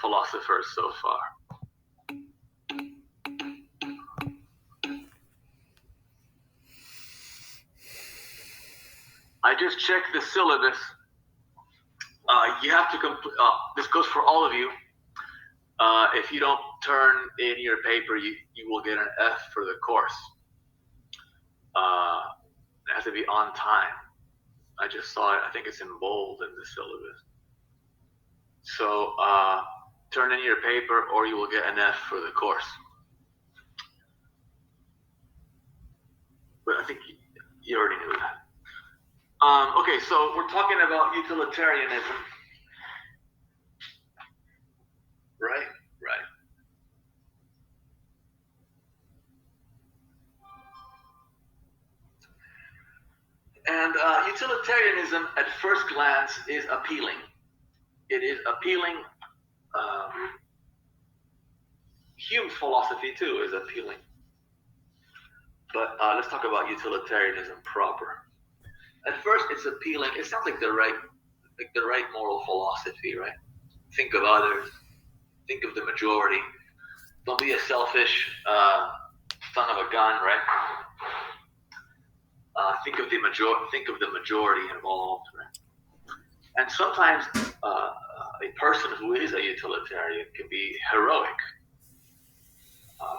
philosophers so far. I just checked the syllabus. You have to complete. This goes for all of you. If you don't turn in your paper, you will get an F for the course. It has to be on time. I just saw it. I think it's in bold in the syllabus. So turn in your paper or you will get an F for the course. But I think you already knew that. Okay, so we're talking about utilitarianism. Right? Right. And utilitarianism at first glance is appealing. It is appealing. Hume's philosophy too is appealing. But let's talk about utilitarianism proper. At first, it's appealing. It sounds like the right moral philosophy, right? Think of others. Think of the majority. Don't be a selfish son of a gun, right? Think of the majority involved, right? And sometimes a person who is a utilitarian can be heroic.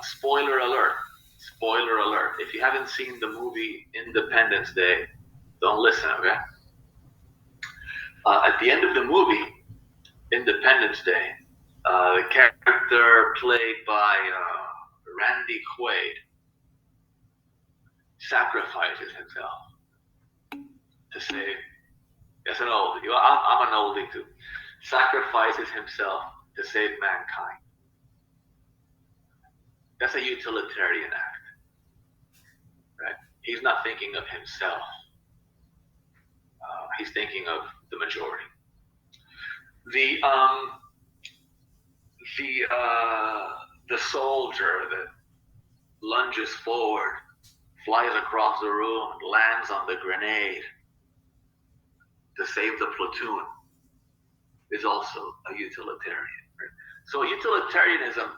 Spoiler alert! Spoiler alert! If you haven't seen the movie Independence Day, don't listen, okay? At the end of the movie, Independence Day, the character played by Randy Quaid sacrifices himself to save. Yes, an oldie. I'm an oldie too. Sacrifices himself to save mankind. That's a utilitarian act, right? He's not thinking of himself. He's thinking of the majority. The soldier that lunges forward, flies across the room, lands on the grenade to save the platoon is also a utilitarian. Right? So utilitarianism,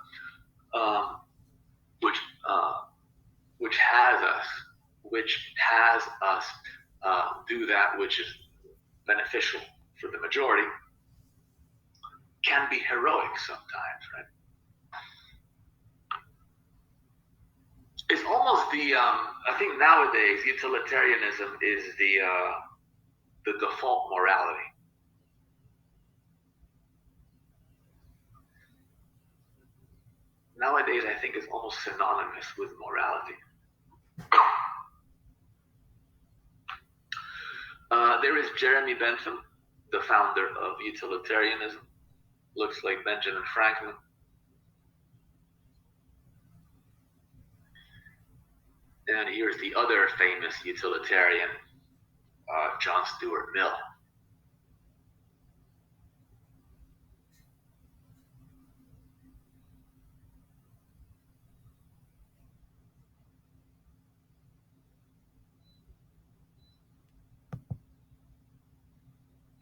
which has us do that which is beneficial for the majority, can be heroic sometimes, right? It's almost I think nowadays utilitarianism is the default morality. Nowadays, I think it's almost synonymous with morality. There is Jeremy Bentham, the founder of utilitarianism. Looks like Benjamin Franklin. And here's the other famous utilitarian, John Stuart Mill.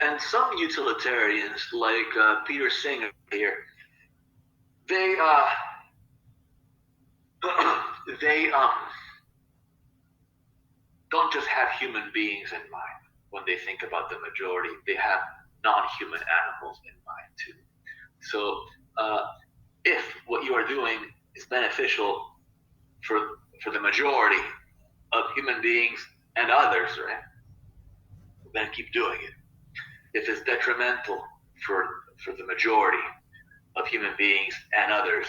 And some utilitarians, like Peter Singer here, they don't just have human beings in mind when they think about the majority. They have non-human animals in mind too. So if what you are doing is beneficial for the majority of human beings and others, right, then keep doing it. If it's detrimental for the majority of human beings and others,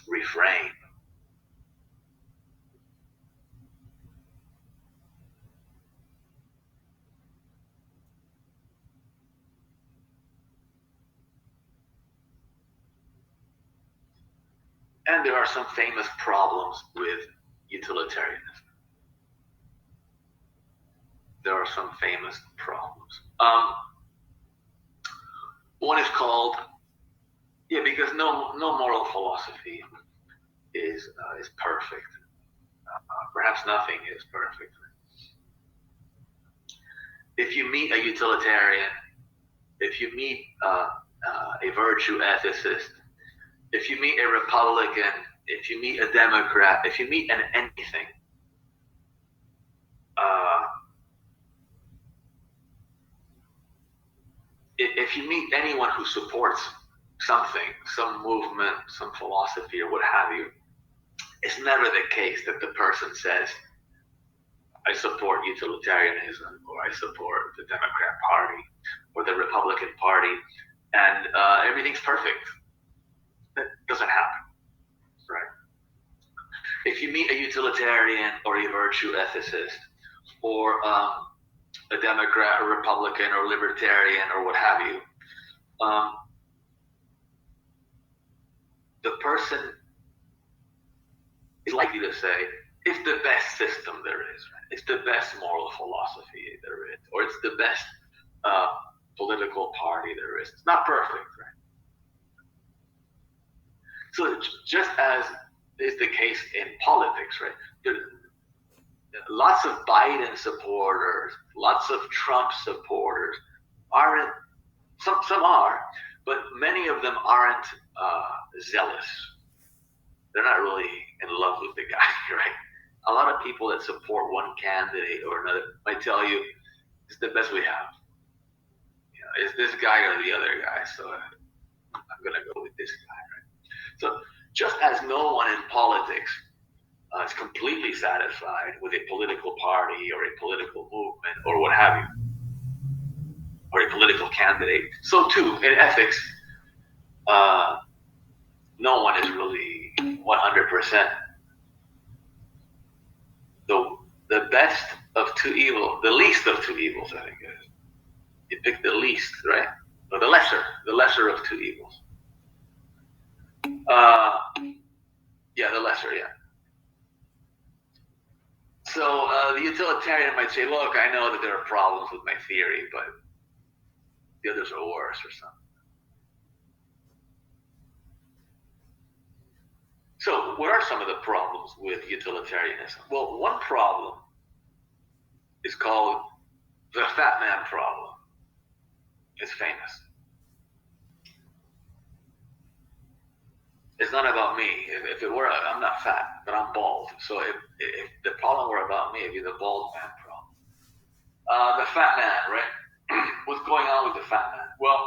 refrain. And there are some famous problems with utilitarianism. There are some famous problems. One is called, because no moral philosophy is perfect. Perhaps nothing is perfect. If you meet a utilitarian, if you meet a virtue ethicist, if you meet a Republican, if you meet a Democrat, if you meet an anything, if you meet anyone who supports something, some movement, some philosophy, or what have you, it's never the case that the person says, I support utilitarianism, or I support the Democrat Party, or the Republican Party, and everything's perfect. That doesn't happen, right? If you meet a utilitarian or a virtue ethicist, or a Democrat or Republican or libertarian or what have you, the person is likely to say, it's the best system there is, right? It's the best moral philosophy there is, or it's the best political party there is. It's not perfect, right? So just as is the case in politics, right? Lots of Biden supporters, lots of Trump supporters aren't, some are, but many of them aren't zealous. They're not really in love with the guy, right? A lot of people that support one candidate or another might tell you, it's the best we have. You know, it's this guy or the other guy, so I'm going to go with this guy, right? So just as no one in politics is completely satisfied with a political party or a political movement or what have you, or a political candidate, so too in ethics, no one is really 100%. The best of two evils, the least of two evils, I think it is. You pick the least, right? Or the lesser of two evils. Yeah, the lesser, yeah. So the utilitarian might say, look, I know that there are problems with my theory, but the others are worse or something. So what are some of the problems with utilitarianism? Well, one problem is called the fat man problem. It's famous. It's not about me. If it were, I'm not fat, but I'm bald. So if the problem were about me, it'd be the bald man problem. The fat man, right? What's going on with the fat man? Well,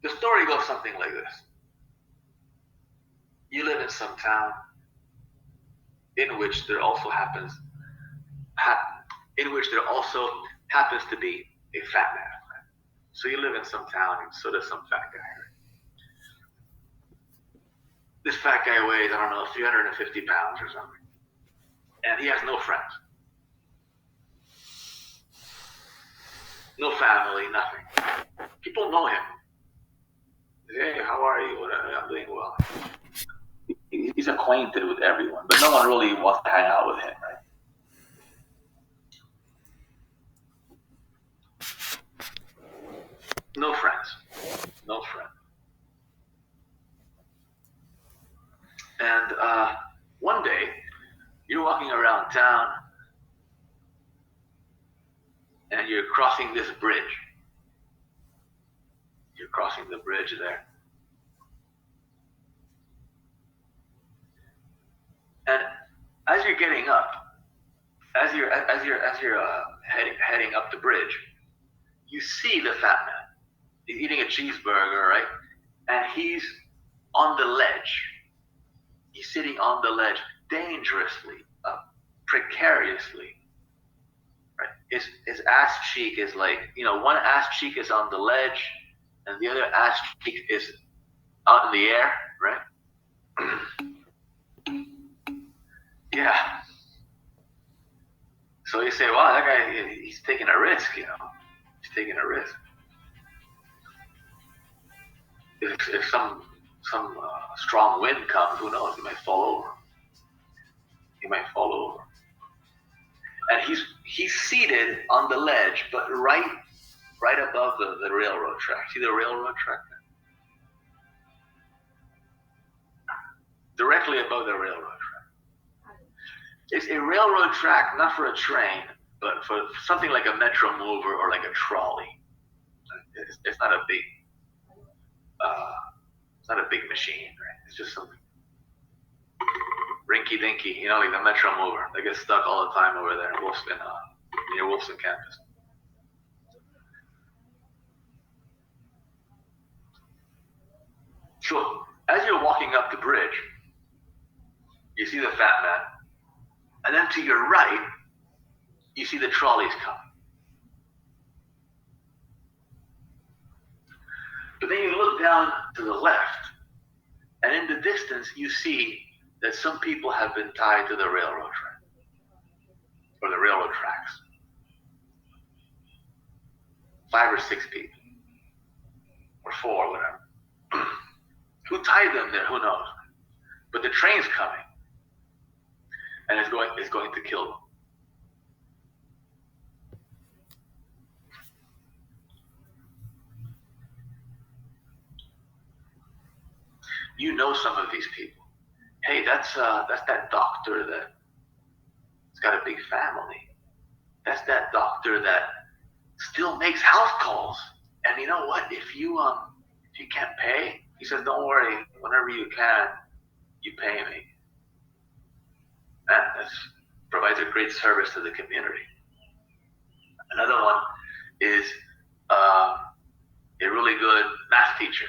the story goes something like this. You live in some town in which there also happens to be a fat man. Right? So you live in some town, and so does some fat guy. Right? This fat guy weighs, I don't know, 350 pounds or something, and he has no friends, no family, nothing. People know him. Hey, how are you? I'm doing well. He's acquainted with everyone, but no one really wants to hang out with him, right? No friends. No friends. And one day, you're walking around town, and you're crossing this bridge. You're crossing the bridge there. And as you're getting up, as you're heading up the bridge, you see the fat man. He's eating a cheeseburger, right? And he's on the ledge. He's sitting on the ledge, dangerously, precariously. Right? His ass cheek is like, one ass cheek is on the ledge, and the other ass cheek is out in the air, right? Yeah. So you say, wow, that guy, he's taking a risk, He's taking a risk. If some strong wind comes, who knows? He might fall over. And he's seated on the ledge, but right above the railroad track. See the railroad track there? Directly above the railroad track. It's a railroad track, not for a train, but for something like a metro mover or like a trolley. It's not a big not a big machine, right? It's just some rinky-dinky, like the Metro Mover. They get stuck all the time over there in Wolfson, near Wolfson campus. So as you're walking up the bridge, you see the fat man, and then to your right, you see the trolleys coming. But then you look down to the left, and in the distance, you see that some people have been tied to the railroad track, or the railroad tracks. 5 or 6 people, or 4, whatever. Who tied them there? Who knows? But the train's coming, and it's going to kill them. You know some of these people. Hey, that's that doctor that's got a big family. That's that doctor that still makes house calls. And you know what? If you can't pay, he says, don't worry. Whenever you can, you pay me. That provides a great service to the community. Another one is a really good math teacher.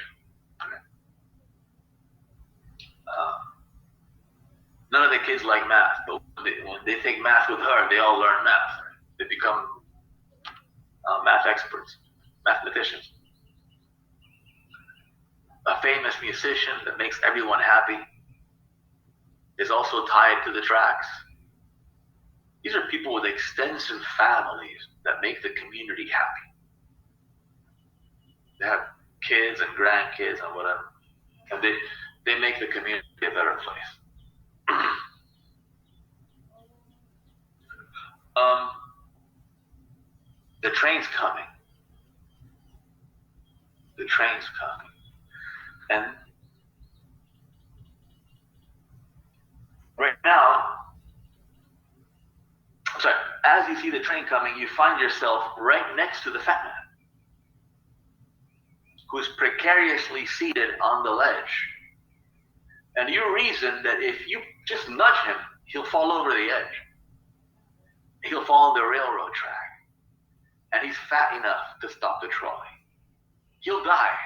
None of the kids like math, but when they take math with her, they all learn math. They become math experts, mathematicians. A famous musician that makes everyone happy is also tied to the tracks. These are people with extensive families that make the community happy. They have kids and grandkids and whatever, and they make the community a better place. The train's coming. The train's coming. And right now, as you see the train coming, you find yourself right next to the fat man, who's precariously seated on the ledge. And you reason that if you just nudge him, he'll fall over the edge. He'll fall on the railroad track. And he's fat enough to stop the trolley. He'll die.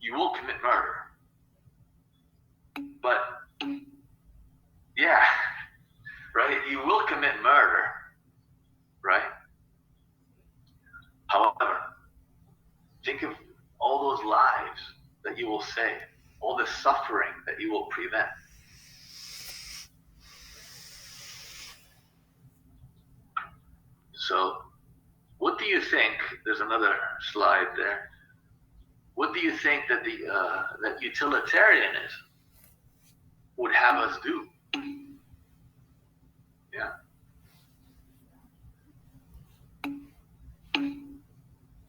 You will commit murder. But, yeah, right? You will commit murder, right? However, think of all those lives that you will save, all the suffering that you will prevent. So, what do you think? There's another slide there. What do you think that that utilitarianism would have us do? Yeah.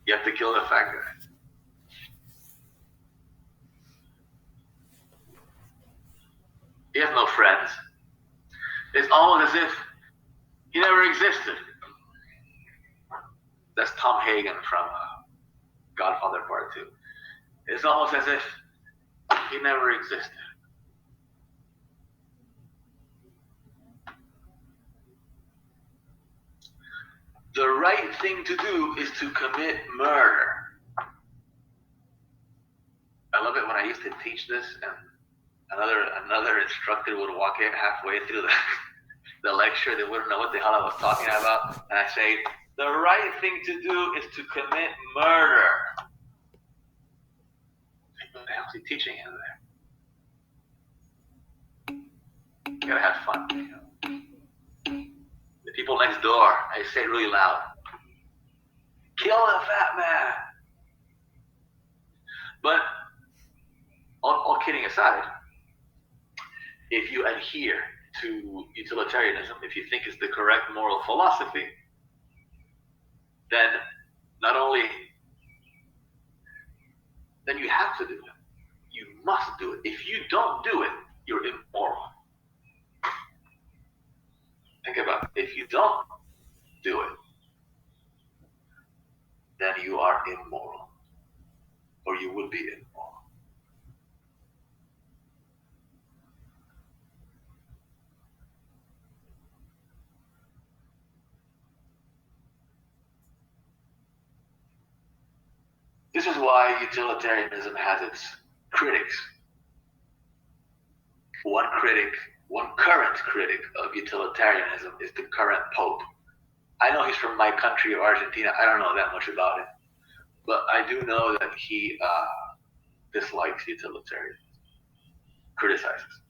You have to kill the fat guy. He has no friends. It's almost as if he never existed. That's Tom Hagen from Godfather Part 2. It's almost as if he never existed. The right thing to do is to commit murder. I love it when I used to teach this and another instructor would walk in halfway through the lecture. They wouldn't know what the hell I was talking about. And I say, the right thing to do is to commit murder. What the hell is he teaching in there? You gotta have fun. You know? The people next door, I say it really loud. Kill the fat man. But all kidding aside, if you adhere to utilitarianism, if you think it's the correct moral philosophy, then not only, then you have to do it. You must do it. If you don't do it, you're immoral. Think about it. If you don't do it, then you are immoral. Or you would be immoral. This is why utilitarianism has its critics. One current critic of utilitarianism is the current Pope. I know he's from my country of Argentina. I don't know that much about it. But I do know that he dislikes utilitarianism, criticizes.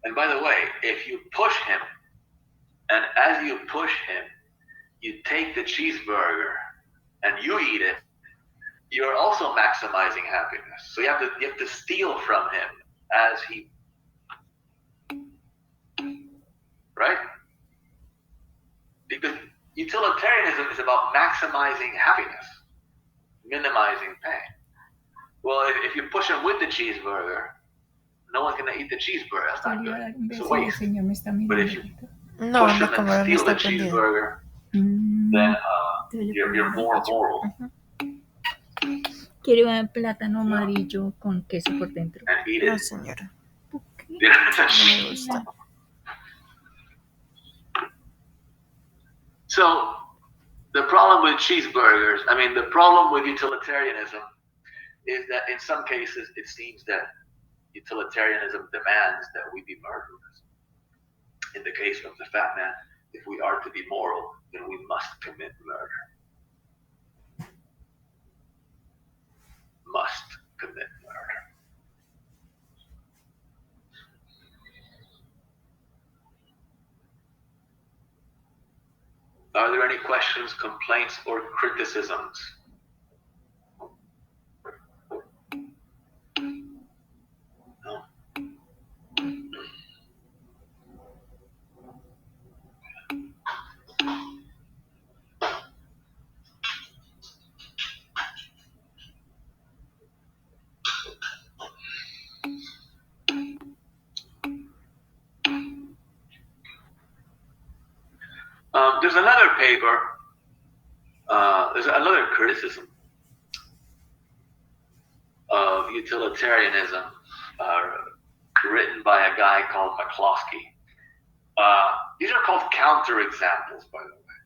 And by the way, if you push him, and as you push him, you take the cheeseburger and you eat it, you're also maximizing happiness. So you have to steal from him as he, right? Because utilitarianism is about maximizing happiness, minimizing pain. Well, if you push him with the cheeseburger, no one's gonna eat the cheeseburger. That's not good. It's a waste. But if you push him and steal the cheeseburger, then you're more moral. Quiero un plátano amarillo con queso por dentro. And eat it. No, señora. Okay. No me gusta. So the problem with cheeseburgers, the problem with utilitarianism is that in some cases it seems that utilitarianism demands that we be murderers. In the case of the fat man, if we are to be moral, then we must commit murder. Must commit murder. Are there any questions, complaints, or criticisms? No. There's another paper, there's another criticism of utilitarianism written by a guy called McCloskey. These are called counterexamples, by the way.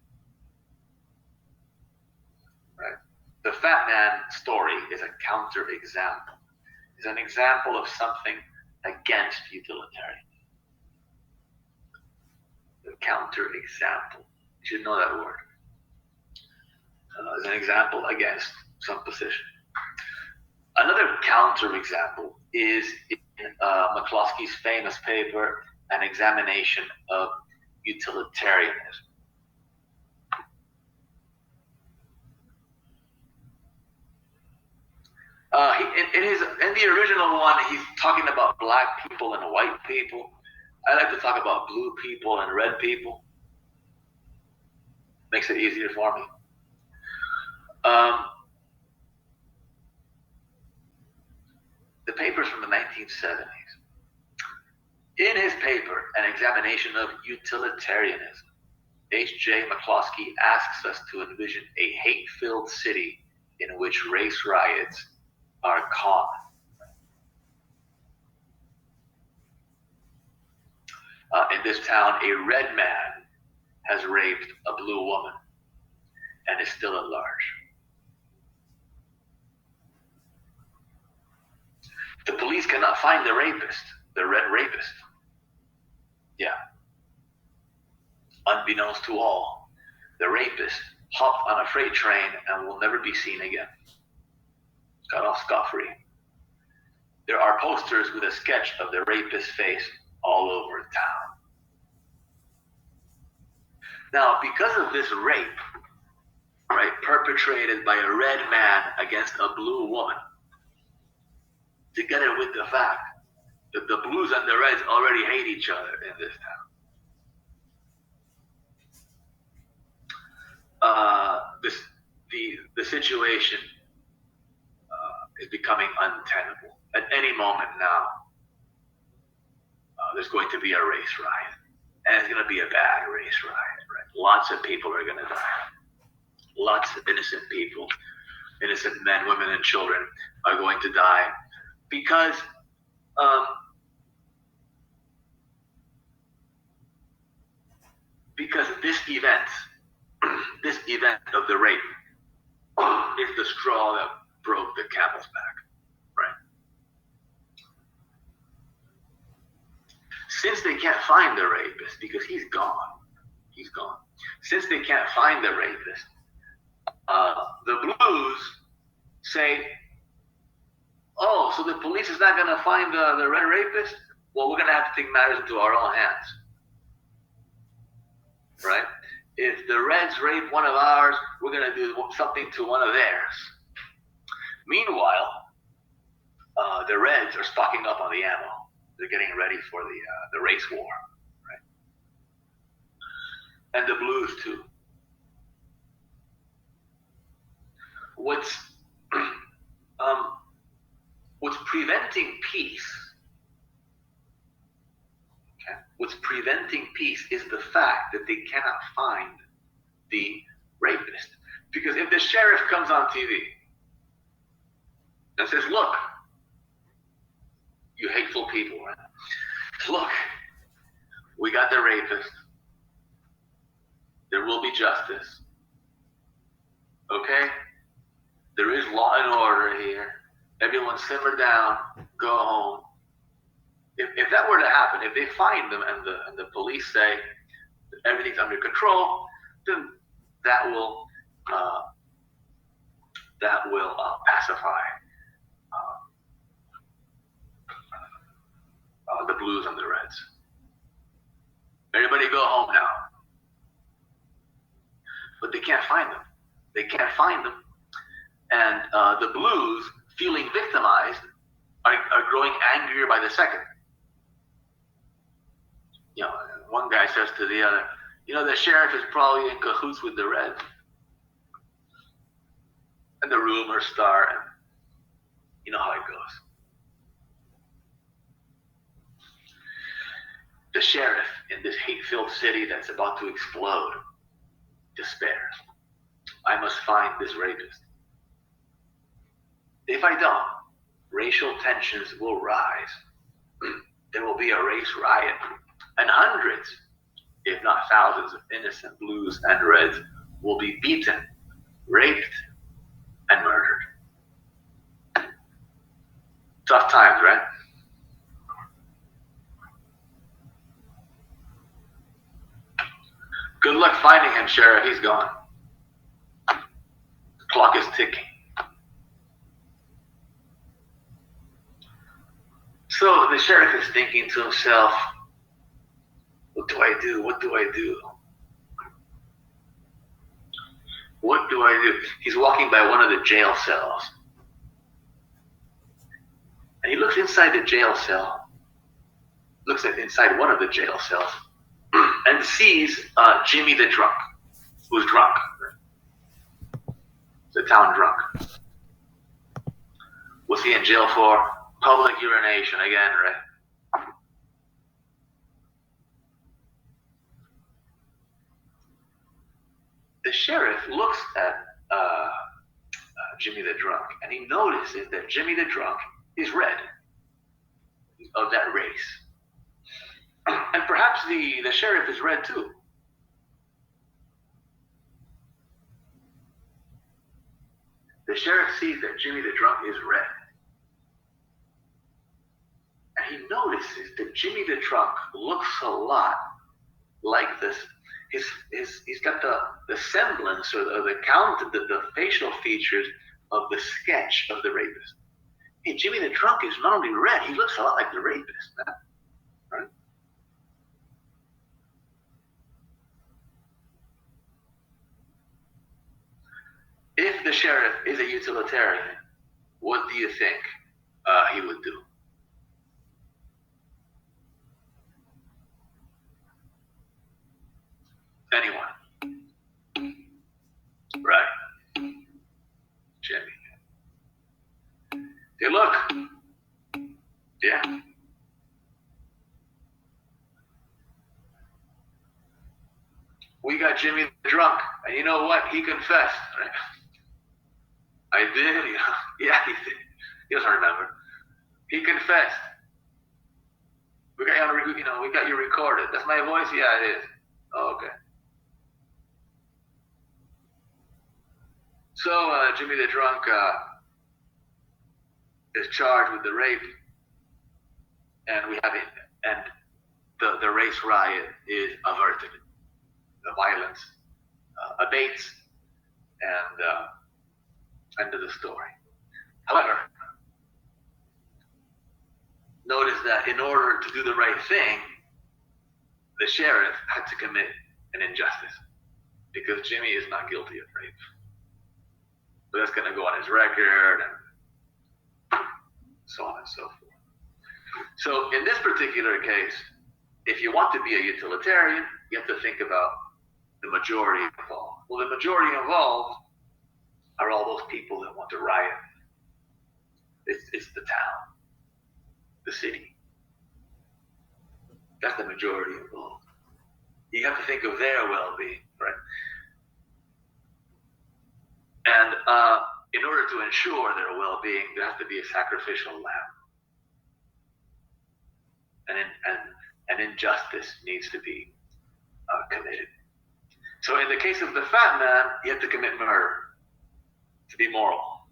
Right? The fat man story is a counterexample. It's an example of something against utilitarianism. The counterexample. You should know that word. As an example against some position. Another counterexample is in McCloskey's famous paper, An Examination of Utilitarianism. In the original one, he's talking about black people and white people. I like to talk about blue people and red people. Makes it easier for me. The paper's from the 1970s. In his paper, An Examination of Utilitarianism, H.J. McCloskey asks us to envision a hate-filled city in which race riots are common. In this town, a red man has raped a blue woman and is still at large. The police cannot find the rapist, the red rapist. Yeah. Unbeknownst to all, the rapist hopped on a freight train and will never be seen again. Got off scot-free. There are posters with a sketch of the rapist's face all over town. Now, because of this rape, right, perpetrated by a red man against a blue woman, together with the fact that the blues and the reds already hate each other in this town, the situation is becoming untenable. At any moment now, there's going to be a race riot. And it's going to be a bad race riot, right? Lots of people are going to die. Lots of innocent people, innocent men, women, and children are going to die because this event of the rape is the straw that broke the camel's back, right? Since they can't find the rapist because he's gone. Since they can't find the rapist, the Blues say, oh, so the police is not going to find the red rapist? Well, we're going to have to take matters into our own hands, right? If the Reds rape one of ours, we're going to do something to one of theirs. Meanwhile, the Reds are stocking up on the ammo. They're getting ready for the race war, right? And the Blues too. What's preventing peace? Okay? What's preventing peace is the fact that they cannot find the rapist. Because if the sheriff comes on TV and says, "Look, you hateful people, right? Look, we got the rapist. There will be justice. Okay? There is law and order here. Everyone simmer down, go home." If that were to happen, if they find them and the police say everything's under control, then that will pacify the Blues and the Reds. Everybody go home now. But they can't find them. And the Blues, feeling victimized, are growing angrier by the second. You know, one guy says to the other, the sheriff is probably in cahoots with the Reds. And the rumors start, and you know how it goes. The sheriff in this hate-filled city that's about to explode despairs. I must find this rapist. If I don't, racial tensions will rise. There will be a race riot, and hundreds, if not thousands, of innocent Blues and Reds will be beaten, raped, and murdered. Tough times, right? Good luck finding him, Sheriff. He's gone. The clock is ticking. So the sheriff is thinking to himself, what do I do? What do I do? What do I do? He's walking by one of the jail cells. And he looks inside the jail cell, looks at inside one of the jail cells, and sees Jimmy the drunk, who's drunk. The town drunk. What's he in jail for? Public urination again, right? The sheriff looks at Jimmy the drunk, and he notices that Jimmy the drunk is red, of that race. And perhaps the sheriff is red too. The sheriff sees that Jimmy the drunk is red. And he notices that Jimmy the drunk looks a lot like this. He's got the semblance or the facial features of the sketch of the rapist. Hey, Jimmy the drunk is not only red, he looks a lot like the rapist, man. Right? If the sheriff is a utilitarian, what do you think he would do? Anyone? Right. Jimmy. Hey, look. Yeah. we got Jimmy the drunk, and you know what? He confessed. Right? I did. Yeah, he did. He doesn't remember. He confessed. We got we got you recorded. That's my voice. Yeah, it is. Oh, okay. So Jimmy the drunk is charged with the rape, and the race riot is averted. The violence abates, and end of the story. However, notice that in order to do the right thing, the sheriff had to commit an injustice because Jimmy is not guilty of rape. But that's going to go on his record and so on and so forth. So in this particular case, if you want to be a utilitarian, you have to think about the majority involved. Well, the majority involved are all those people that want to riot. It's the town, the city. That's the majority involved. You have to think of their well-being, right? And in order to ensure their well-being, there has to be a sacrificial lamb. And an injustice needs to be committed. So in the case of the fat man, you have to commit murder to be moral.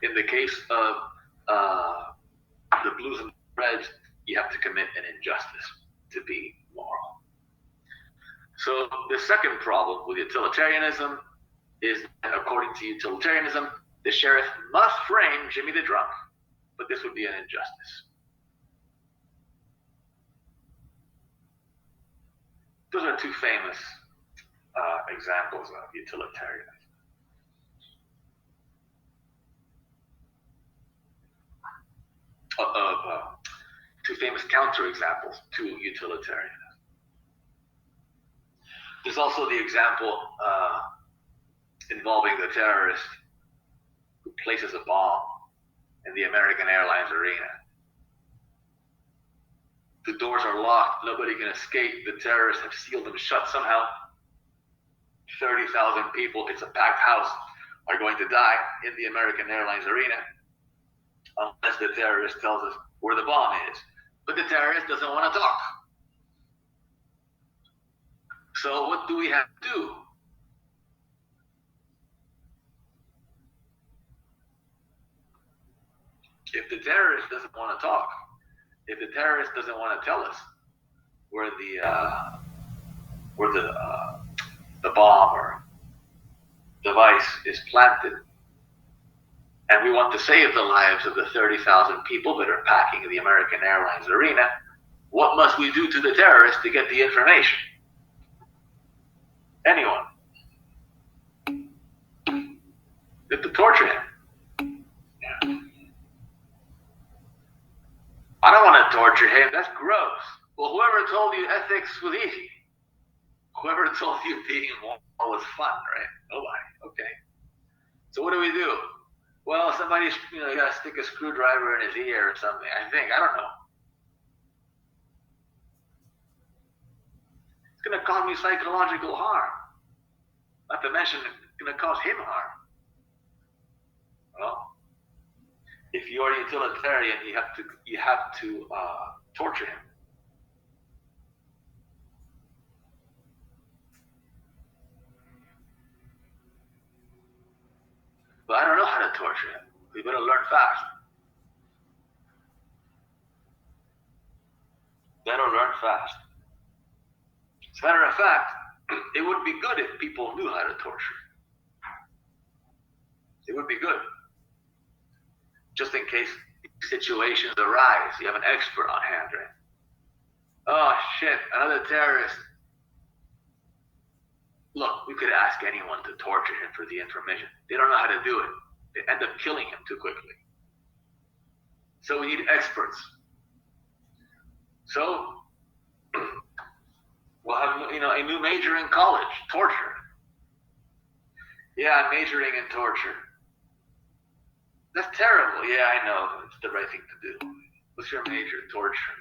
In the case of the blues and reds, you have to commit an injustice to be moral. So the second problem with utilitarianism is that according to utilitarianism, the sheriff must frame Jimmy the drunk, but this would be an injustice. Those are two famous examples of utilitarianism. Two famous counterexamples to utilitarianism. There's also the example involving the terrorist who places a bomb in the American Airlines arena. The doors are locked, nobody can escape. The terrorists have sealed them shut somehow. 30,000 people, it's a packed house, are going to die in the American Airlines arena unless the terrorist tells us where the bomb is. But the terrorist doesn't want to talk. So what do we have to do? If the terrorist doesn't want to talk, if the terrorist doesn't want to tell us where the bomb or device is planted, and we want to save the lives of the 30,000 people that are packing the American Airlines arena, what must we do to the terrorist to get the information? Anyone. We have to torture him. Yeah. I don't want to torture him. That's gross. Well, whoever told you ethics was easy? Whoever told you being moral was fun, right? Nobody. Okay. So what do we do? Well, somebody's, you got to stick a screwdriver in his ear or something. I don't know. It's going to cause me psychological harm. Not to mention, it's going to cause him harm. Well, if you're a utilitarian, you have to torture him. But I don't know how to torture him. We better learn fast. Better learn fast. As a matter of fact, it would be good if people knew how to torture. It would be good. Just in case situations arise, you have an expert on hand, right? Oh shit, another terrorist. Look, we could ask anyone to torture him for the information. They don't know how to do it. They end up killing him too quickly. So we need experts. So we'll have a new major in college, torture. Yeah, I'm majoring in torture. That's terrible. Yeah, I know. It's the right thing to do. What's your major? Torture.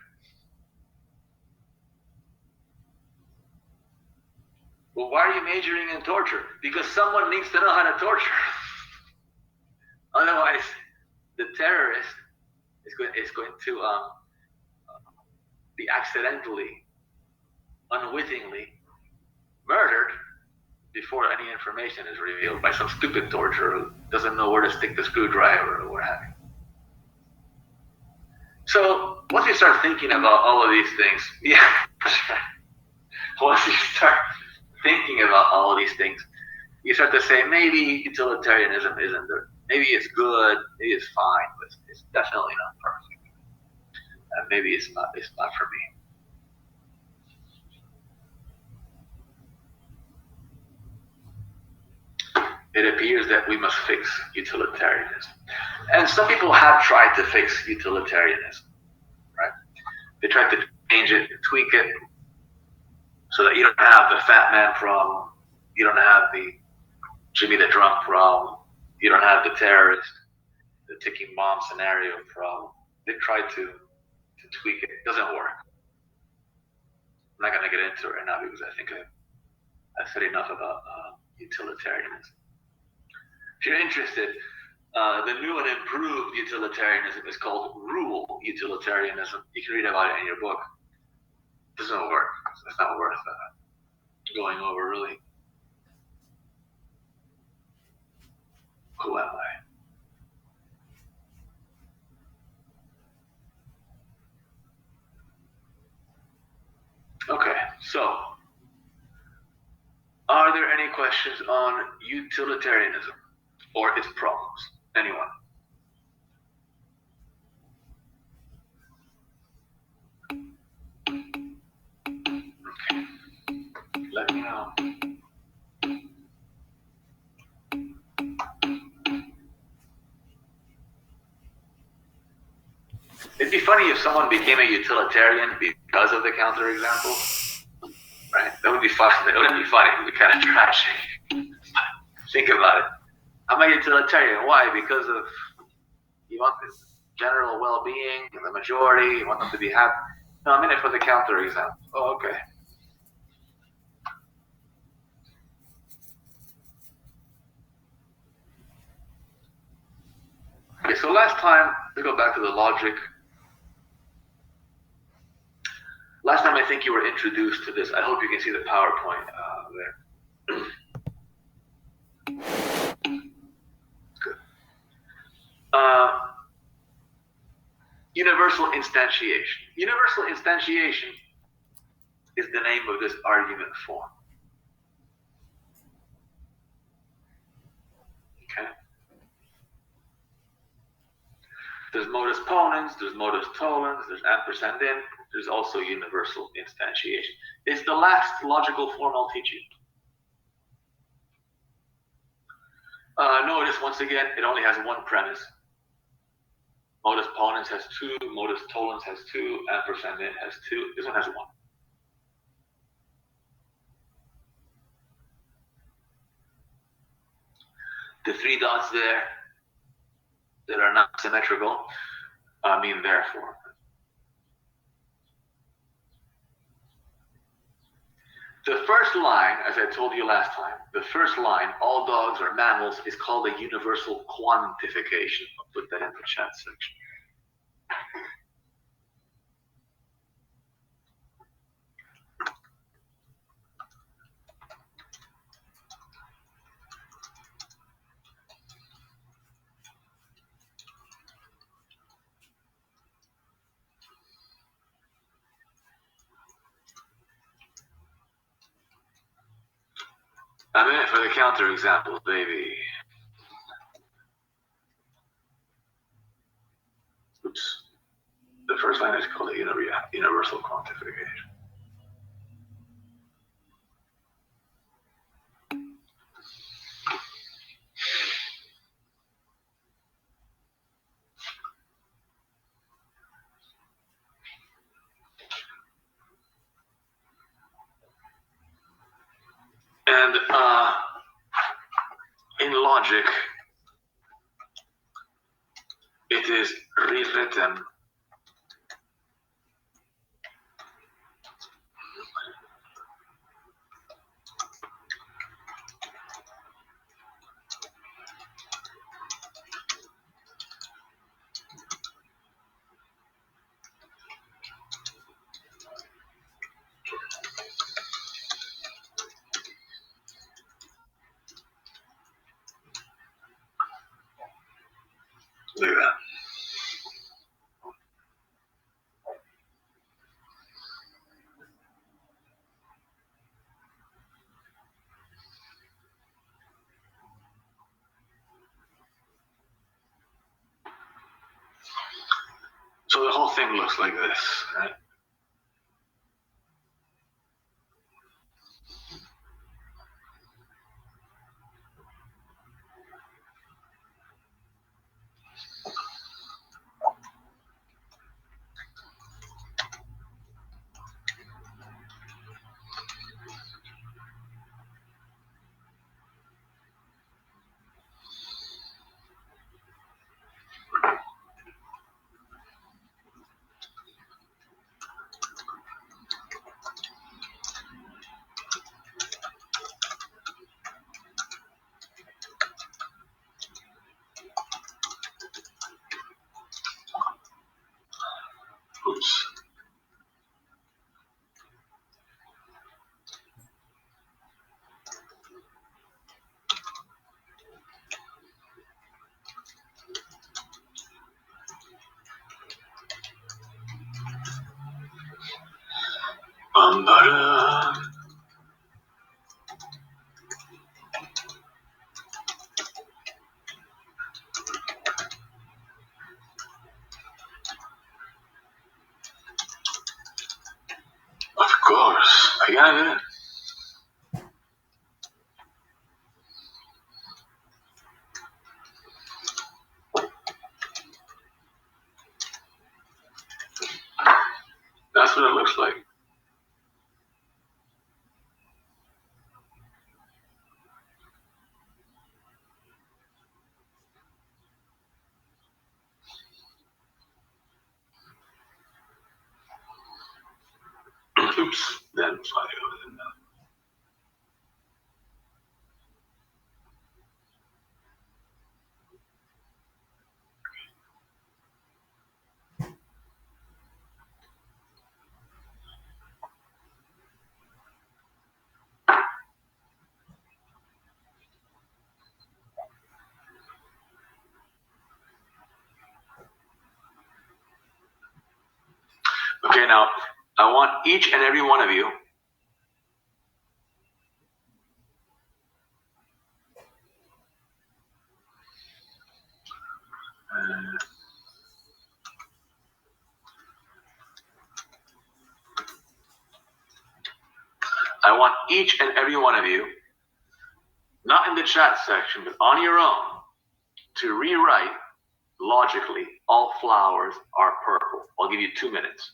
Well, why are you majoring in torture? Because someone needs to know how to torture. Otherwise, the terrorist is going to be accidentally, unwittingly murdered before any information is revealed by some stupid torturer who doesn't know where to stick the screwdriver or what have you. So once you start thinking about all of these things, once you start thinking about all of these things, you start to say maybe utilitarianism isn't there. Maybe it's good, maybe it's fine, but it's definitely not perfect. And maybe it's not for me. It appears that we must fix utilitarianism. And some people have tried to fix utilitarianism, right? They tried to change it, tweak it, so that you don't have the fat man problem, you don't have the Jimmy the drunk problem, you don't have the terrorist, the ticking bomb scenario problem. They tried to tweak it. It doesn't work. I'm not going to get into it right now because I think I've said enough about utilitarianism. If you're interested, the new and improved utilitarianism is called rule utilitarianism. You can read about it in your book. It doesn't work. It's not worth going over, really. Who am I? Okay, so are there any questions on utilitarianism or its problems? Anyone? Okay, let me know. It'd be funny if someone became a utilitarian because of the counterexample, right? That would be fun. That wouldn't be funny. It would be kind of tragic. Think about it. I'm a utilitarian. Why? Because of you want the general well-being and the majority. You want them to be happy. No, I'm in it for the counterexample. Oh, okay. Okay, so last time, we go back to the logic. Last time I think you were introduced to this. I hope you can see the PowerPoint there. Good. Universal instantiation. Universal instantiation is the name of this argument form. Okay. There's modus ponens, there's modus tollens, there's ampersand in, there's also universal instantiation. It's the last logical form I'll teach you. Notice once again, it only has one premise. Modus ponens has two, modus tollens has two, ampersand in has two. This one has one. The three dots there that are not symmetrical mean therefore. The first line, as I told you last time, the first line, all dogs are mammals, is called a universal quantification. I'll put that in the chat section. I'm in it for the counterexample, baby. Oops. The first line is called a universal quantification. And in logic, it is rewritten So the whole thing looks like this, right? Oops. Of course, I got it. That's what it looks like. Oops, then fly over the mountain. Okay, now I want each and every one of you I want each and every one of you, not in the chat section, but on your own, to rewrite logically all flowers are purple. I'll give you 2 minutes.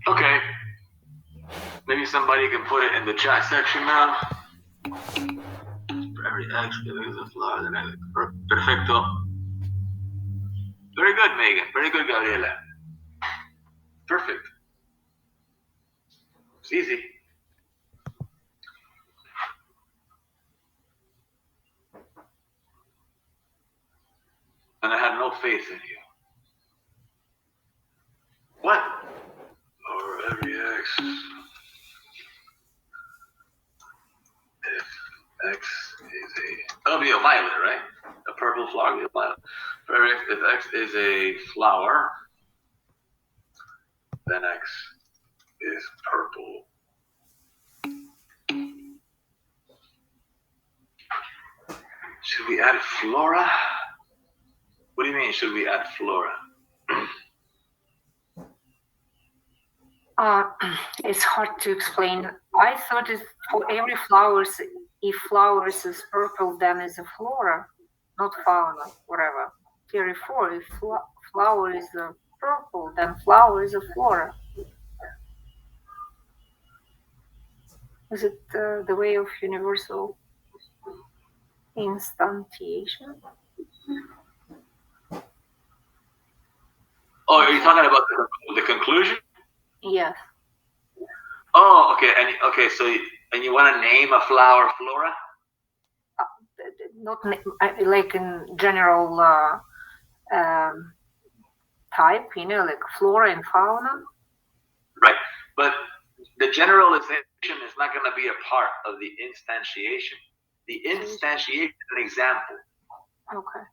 Okay. Maybe somebody can put it in the chat section now. For every X, there is a flower. Perfecto. Very good, Megan. Very good, Gabriela. Perfect. It's easy. faith in you. What? Or every x. If x is a, that'll be a violet, right? A purple flower will be a violet. For every x, if x is a flower, then x is purple. Should we add flora? What do you mean, should we add flora? It's hard to explain. I thought it, for every flowers, if flowers is purple, then is a flora, not fauna, whatever. Therefore, if flower is purple, then flower is a flora. Is it the way of universal instantiation? Oh, are you talking about the conclusion? Yes. Oh, okay. And okay, so you want to name a flower flora? Not like in general type, like flora and fauna. Right, but the generalization is not going to be a part of the instantiation. The instantiation is an example. Okay.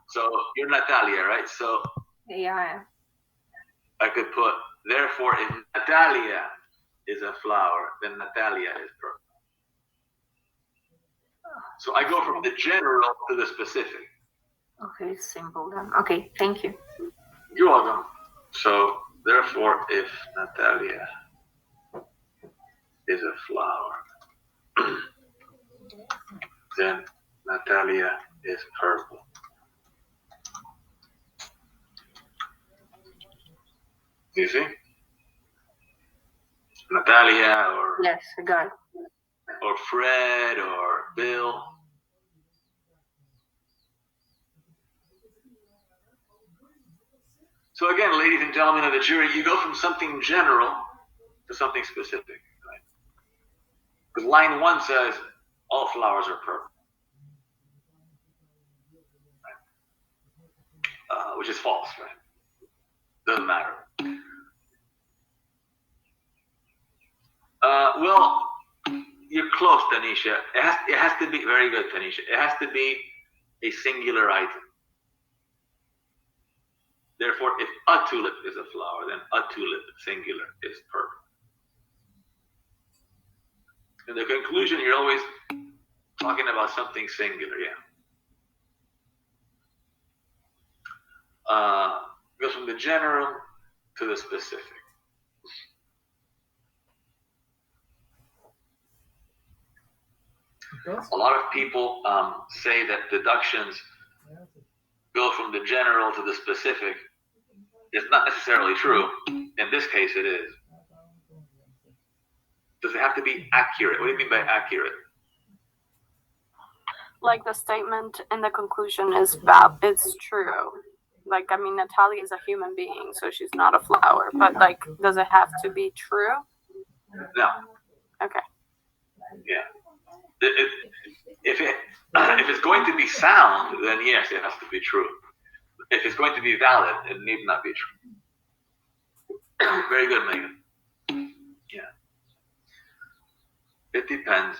So you're Natalia, right? So yeah, I could put, therefore, if Natalia is a flower, then Natalia is purple. So I go from the general to the specific. Okay, it's simple then. Okay, thank you. You're welcome. So therefore, if Natalia is a flower, then Natalia is purple. You see? Natalia or yes, I got it. Or Fred or Bill. So again, ladies and gentlemen of the jury, you go from something general to something specific. Right? Because line 1 says all flowers are purple, right? Which is false, right? Doesn't matter. Well, you're close, Tanisha. It has to be very good, Tanisha. It has to be a singular item. Therefore, if a tulip is a flower, then a tulip, singular, is purple. In the conclusion, you're always talking about something singular, yeah. Goes from the general to the specific. A lot of people say that deductions go from the general to the specific. It's not necessarily true. In this case, it is. Does it have to be accurate? What do you mean by accurate? Like the statement in the conclusion is it's true. Like, I mean, Natalia is a human being, so she's not a flower. But, like, does it have to be true? No. Okay. Yeah. If it's going to be sound, then yes, it has to be true. If it's going to be valid, it need not be true. Very good, Megan. Yeah. It depends.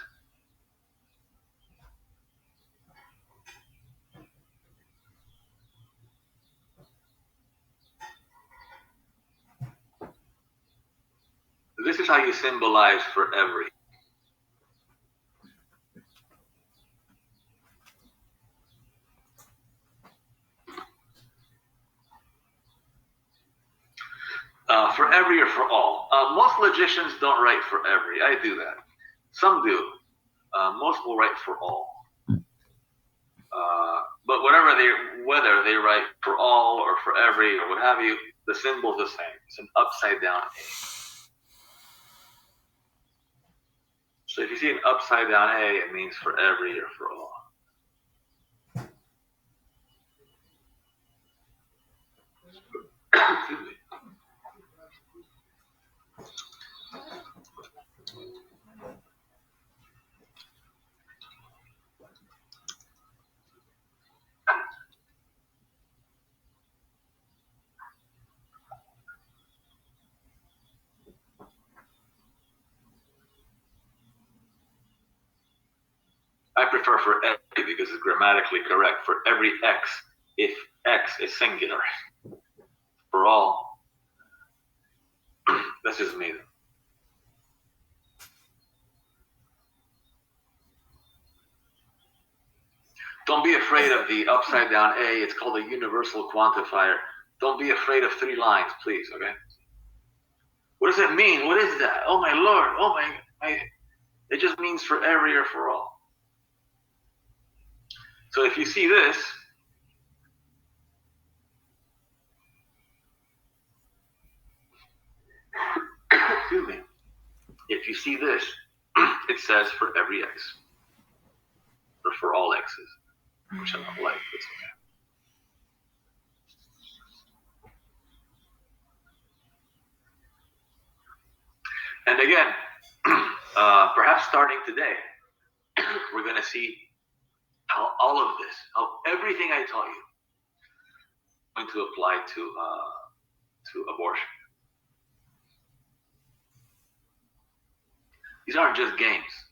This is how you symbolize for every. For every or for all. Most logicians don't write for every. I do that. Some do. Most will write for all. But whether they write for all or for every or what have you, the symbol's the same. It's an upside down A. So if you see an upside down A, it means for every or for all. Excuse me. I prefer for every because it's grammatically correct. For every x, if x is singular. For all, that's just me. Don't be afraid of the upside down A. It's called a universal quantifier. Don't be afraid of 3 lines, please, okay? What does it mean? What is that? Oh my Lord. Oh my. It just means for every or for all. So if you see this, excuse me. If you see this, it says for every x. Or for all x's. Which I don't like, but it's okay. And again, perhaps starting today, we're going to see how all of this, how everything I taught you, is going to apply to abortion. These aren't just games.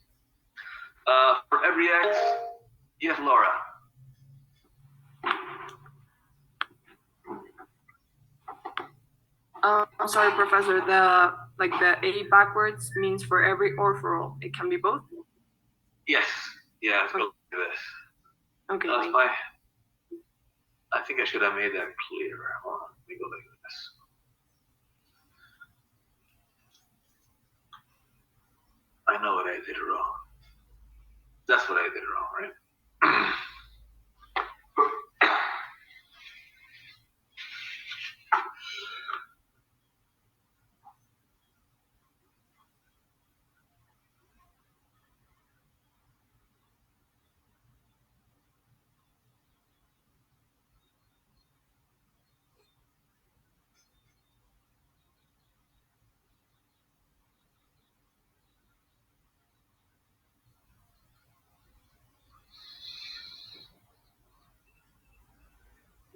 For every x, yes, Laura. I'm sorry, Professor. The A backwards means for every or for all. It can be both. Yes. Yeah. Let's go look at this. Okay. I think I should have made that clearer. Hold on. Let me go look at this. I know what I did wrong. That's what I did wrong, right?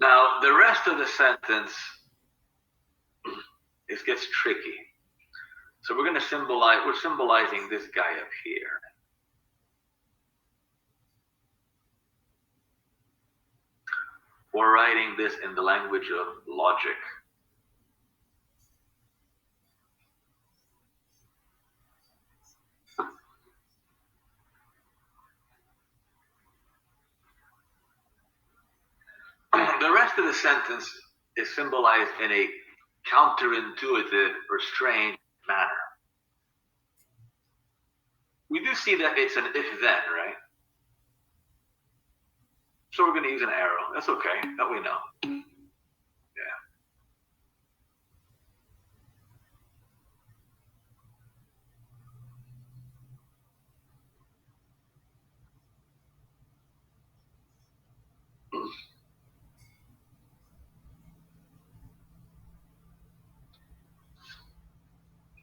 Now, the rest of the sentence, it gets tricky. So we're symbolizing this guy up here. We're writing this in the language of logic. The rest of the sentence is symbolized in a counterintuitive or strange manner. We do see that it's an if-then, right? So we're going to use an arrow. That's okay. That we know. Yeah.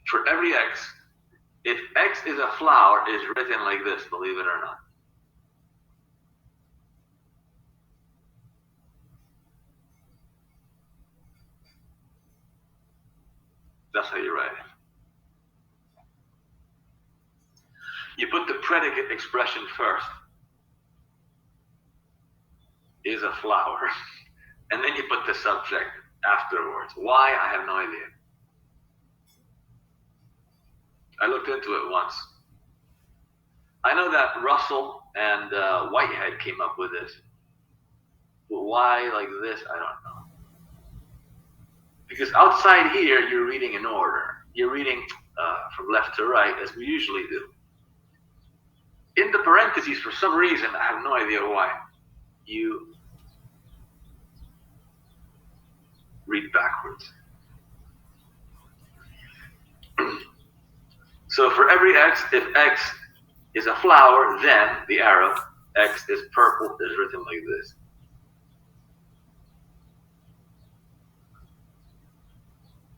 For every x, if x is a flower, is written like this, believe it or not. That's how you write it. You put the predicate expression first. Is a flower. And then you put the subject afterwards. Why? I have no idea. I looked into it once. I know that Russell and Whitehead came up with this. But why like this? I don't know. Because outside here, you're reading in order. You're reading from left to right, as we usually do. In the parentheses, for some reason, I have no idea why, you read backwards. So for every x, if x is a flower, then the arrow, x is purple, is written like this.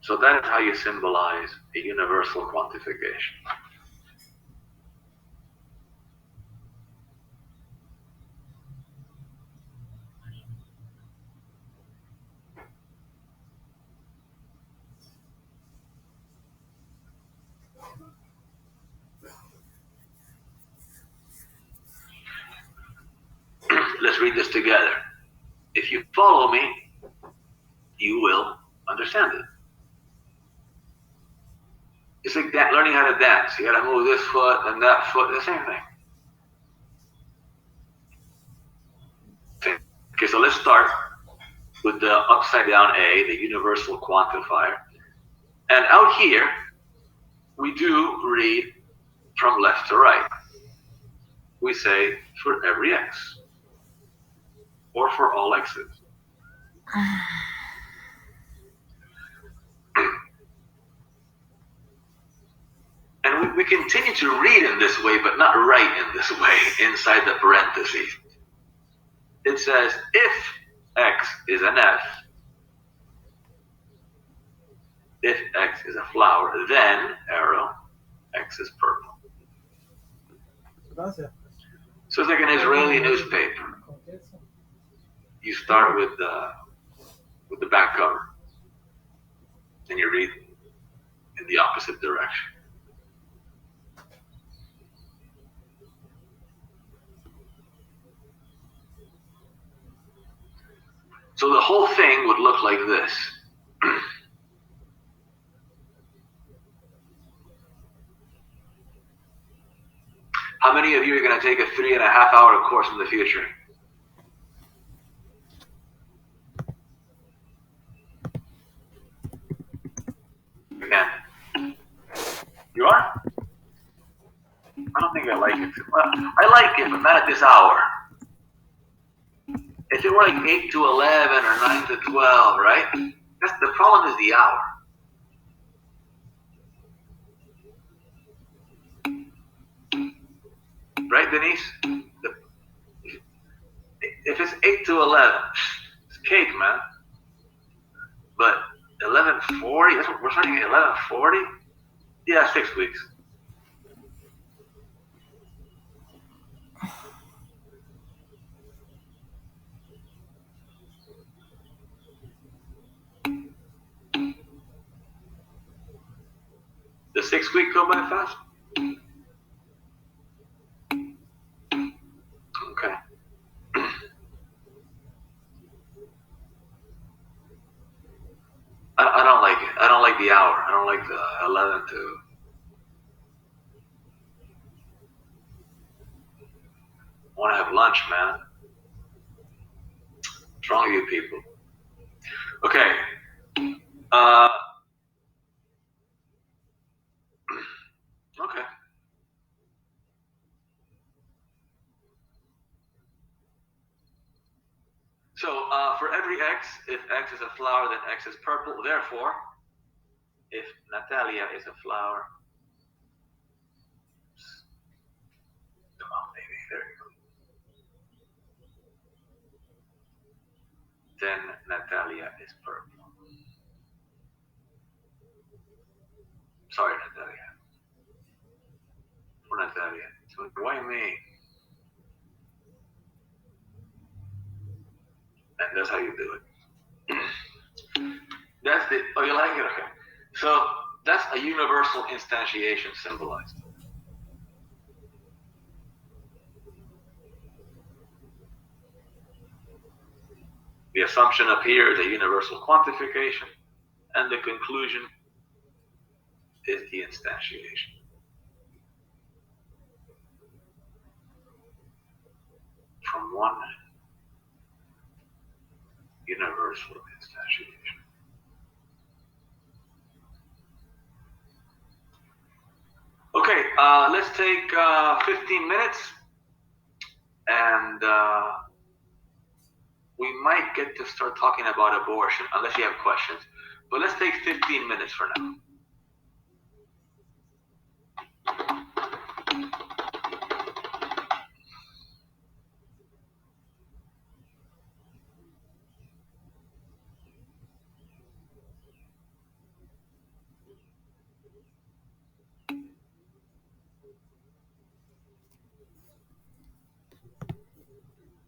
So that is how you symbolize a universal quantification. read this together. If you follow me, you will understand it. It's like that, learning how to dance. You gotta move this foot and that foot, the same thing. Okay, so let's start with the upside down A, the universal quantifier. And out here, we do read from left to right. We say for every x, or for all x's. And we continue to read in this way, but not write in this way inside the parentheses. It says, if x is an F, if x is a flower, then, arrow, x is purple. So it's like an Israeli newspaper. You start with the back cover, and you read in the opposite direction. So the whole thing would look like this. How many of you are going to take a 3.5-hour course in the future? Again. You are? I don't think I like it. Well, I like it, but not at this hour. If it were like 8 to 11 or 9 to 12, right? That's the problem, is the hour. Right, Denise? If it's 8 to 11, it's cake, man. But 11:40, we're starting at 11:40? Yeah, 6 weeks. The 6 week go by fast? Okay. I don't like it. I don't like the hour. I don't like the 11 to... I want to have lunch, man. What's wrong with you people? Okay. Okay. So for every x, if x is a flower, then x is purple. Therefore, if Natalia is a flower, come on, baby, there you go. Then Natalia is purple. Sorry, Natalia. For Natalia. So why me? And that's how you do it. That's the, oh, you like it? Okay. So that's a universal instantiation symbolized. The assumption up here is a universal quantification, and the conclusion is the instantiation. From one universal instantiation. Okay, let's take 15 minutes, and we might get to start talking about abortion, unless you have questions. But let's take 15 minutes for now.